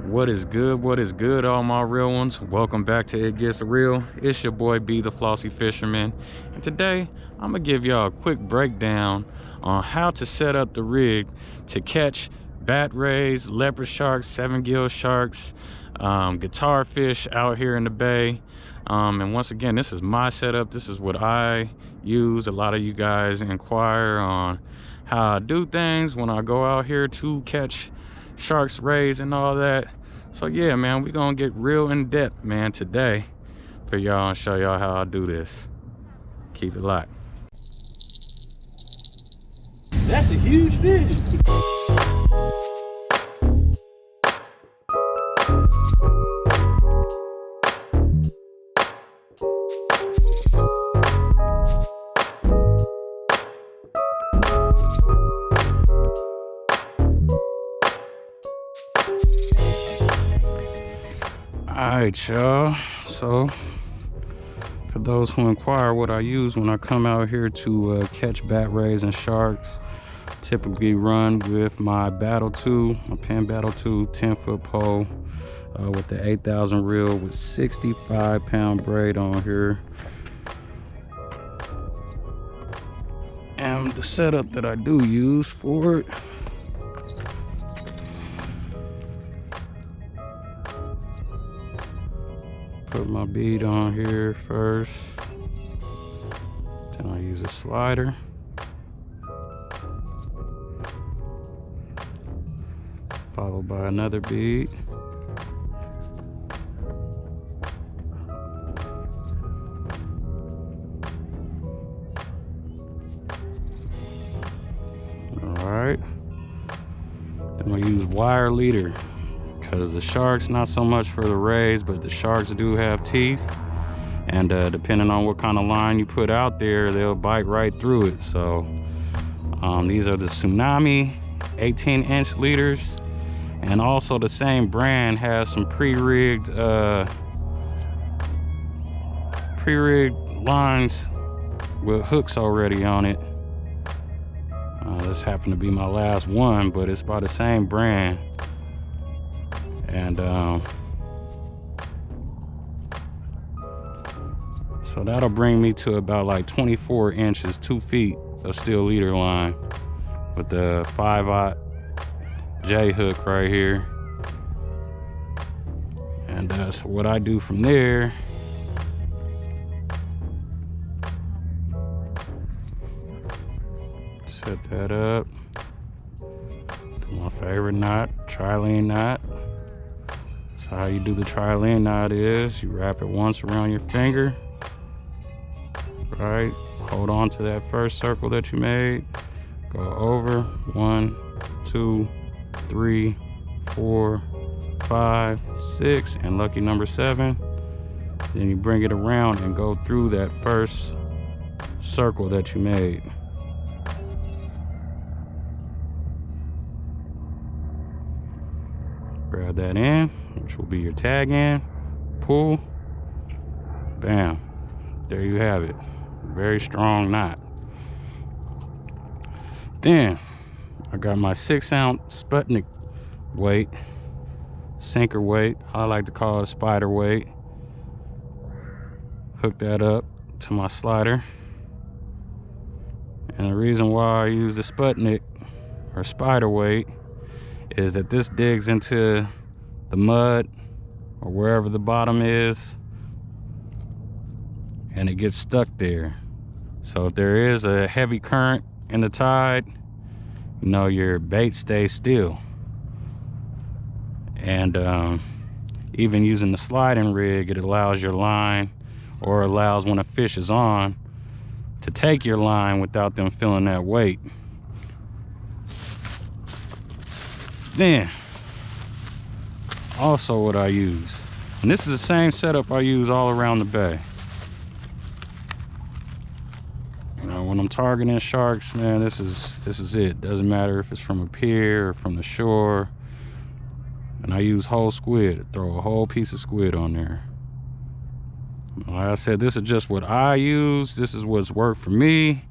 What is good? What is good, all my real ones? Welcome back to It Gets Real. It's your boy B, the Flossy Fisherman, and today I'm gonna give y'all a quick breakdown on how to set up the rig to catch bat rays, leopard sharks, 7-gill sharks, guitar fish out here in the bay. And once again, this is my setup. This is what I use. A lot of you guys inquire on how I do things when I go out here to catch sharks, rays, and all that. So yeah, man, we're gonna get real in depth, man, today for y'all and show y'all how I do this. Keep it locked. That's a huge fish. Alright, y'all, so for those who inquire what I use when I come out here to catch bat rays and sharks, typically run with my Battle 2, my Penn Battle 2 10-foot pole with the 8,000 reel with 65-pound braid on here. And the setup that I do use for it, put my bead on here first, then I use a slider, followed by another bead, alright, then I use wire leader, because the sharks, not so much for the rays, but the sharks do have teeth, and depending on what kind of line you put out there, they'll bite right through it. So these are the Tsunami 18-inch leaders, and also the same brand has some pre-rigged lines with hooks already on it. This happened to be my last one, but it's by the same brand. And so that'll bring me to about like 24 inches, 2 feet of steel leader line with the 5/0 J hook right here. And so what I do from there, set that up. Do my favorite knot, trilene knot. So how you do the trilene knot is you wrap it once around your finger, right? Hold on to that first circle that you made. Go over 1, 2, 3, 4, 5, 6, and lucky number 7. Then you bring it around and go through that first circle that you made. Grab that in, which will be your tag in, pull, bam, there you have it. Very strong knot. Then I got my 6-ounce Sputnik weight, sinker weight, I like to call it a spider weight. Hook that up to my slider, and the reason why I use the Sputnik or spider weight is that this digs into the mud or wherever the bottom is, and it gets stuck there. So if there is a heavy current in the tide, you know, your bait stays still. And even using the sliding rig, it allows your line, or allows when a fish is on, to take your line without them feeling that weight. Then also what I use, and this is the same setup I use all around the bay. You know, when I'm targeting sharks, man, this is it. Doesn't matter if it's from a pier or from the shore. And I use whole squid. Throw a whole piece of squid on there. Like I said, this is just what I use. This is what's worked for me.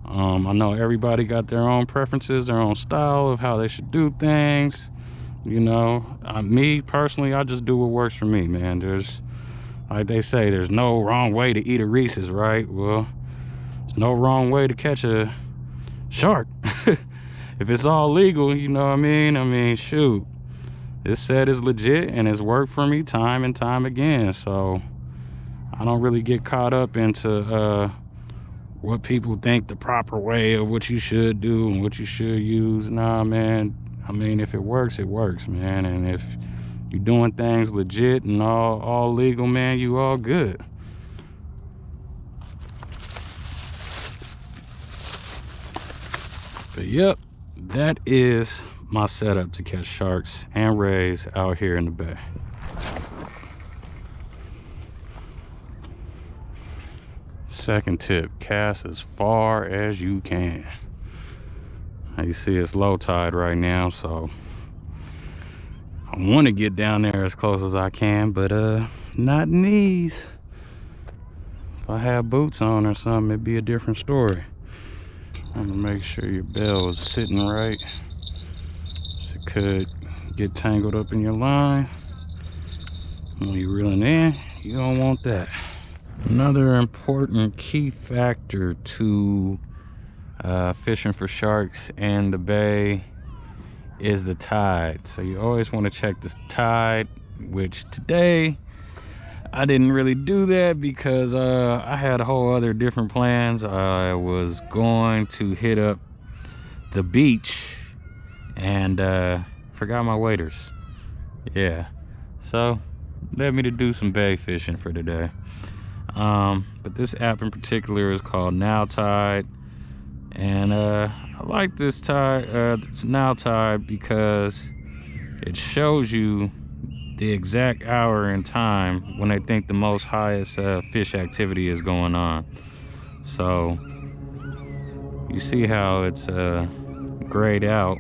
I know everybody got their own preferences, their own style of how they should do things. You know, me personally, I just do what works for me, man. There's, like they say, there's no wrong way to eat a Reese's, right? Well, there's no wrong way to catch a shark. If it's all legal, you know what I mean? I mean, shoot, this set is legit and it's worked for me time and time again. So I don't really get caught up into what people think the proper way of what you should do and what you should use. Nah, man. I mean, if it works, man. And if you're doing things legit and all legal, man, you all good. But yep, that is my setup to catch sharks and rays out here in the bay. Second tip, cast as far as you can. You see it's low tide right now, so I want to get down there as close as I can, but not in these. If I had boots on or something, it'd be a different story. I'm gonna make sure your bell is sitting right, so it could get tangled up in your line. When you're reeling in, you don't want that. Another important key factor to fishing for sharks in the bay is the tide. So you always want to check the tide, which today I didn't really do that because I had a whole other different plans. I was going to hit up the beach and forgot my waders. Yeah, so led me to do some bay fishing for today. But this app in particular is called Now Tide, and I like this tide, it's Now Tide, because it shows you the exact hour and time when they think the most highest fish activity is going on. So you see how it's grayed out,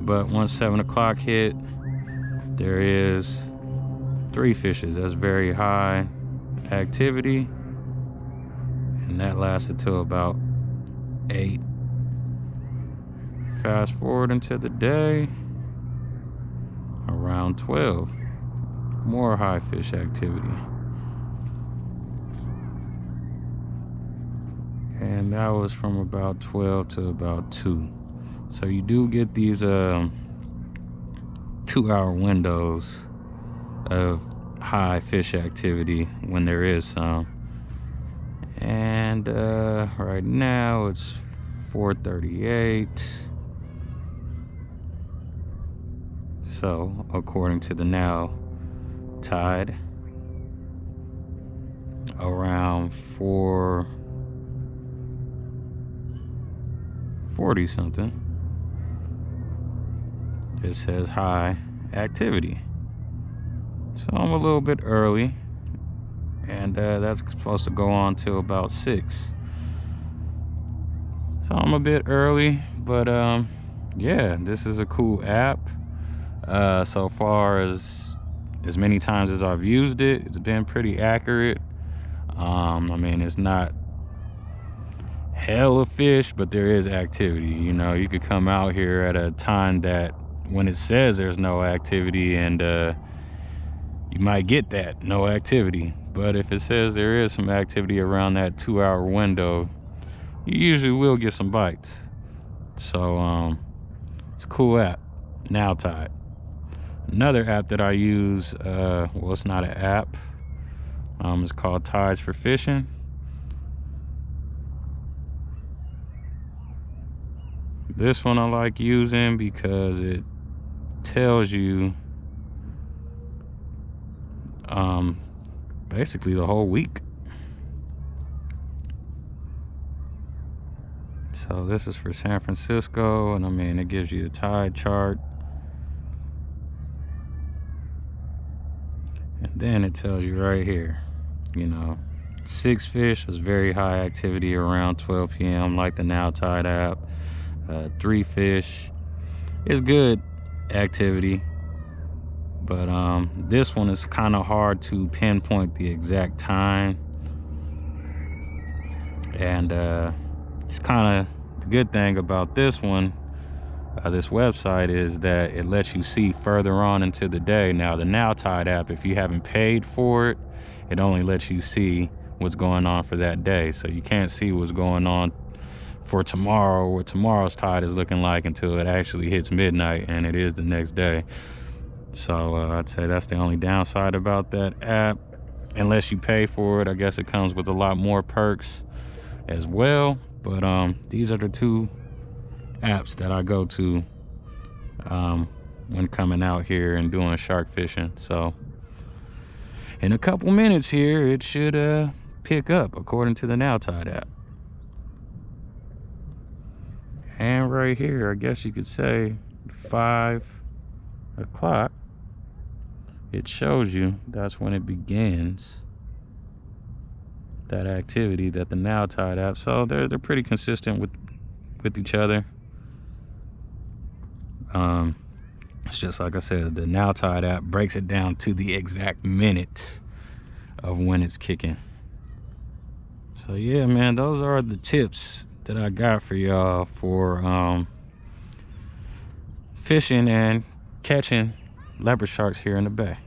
but once 7 o'clock hit, there is 3 fishes. That's very high activity, and that lasted till about 8. Fast forward into the day, around 12, more high fish activity, and that was from about 12 to about 2. So you do get these 2-hour windows of high fish activity when there is some. And right now it's 4:38. So according to the Now Tide, around 4:40 something, it says high activity. So I'm a little bit early, and that's supposed to go on till about 6. So I'm a bit early, but yeah, this is a cool app. So far as many times as I've used it, it's been pretty accurate. I mean, it's not hell of fish, but there is activity. You know, you could come out here at a time that when it says there's no activity, and you might get that no activity. But if it says there is some activity around that 2-hour window, you usually will get some bites. So it's a cool app, Now Tide. Another app that I use, well, it's not an app, it's called Tides for Fishing. This one I like using because it tells you basically the whole week. So this is for San Francisco, and I mean, it gives you the tide chart, and then it tells you right here, you know, 6 fish is very high activity around 12 p.m. like the Now Tide app. 3 fish is good activity, but this one is kind of hard to pinpoint the exact time, and it's kind of the good thing about this one this website is that it lets you see further on into the day. Now the Now Tide app, if you haven't paid for it, it only lets you see what's going on for that day. So you can't see what's going on for tomorrow, what tomorrow's tide is looking like, until it actually hits midnight and it is the next day. So I'd say that's the only downside about that app. Unless you pay for it, I guess it comes with a lot more perks as well. But these are the two apps that I go to when coming out here and doing shark fishing. So in a couple minutes here, it should pick up according to the Now Tide app. And right here, I guess you could say 5 o'clock, it shows you that's when it begins, that activity, that the Now Tide app. So they're pretty consistent with each other. It's just like I said, the Now Tide app breaks it down to the exact minute of when it's kicking. So yeah, man, those are the tips that I got for y'all for fishing and catching leopard sharks here in the bay.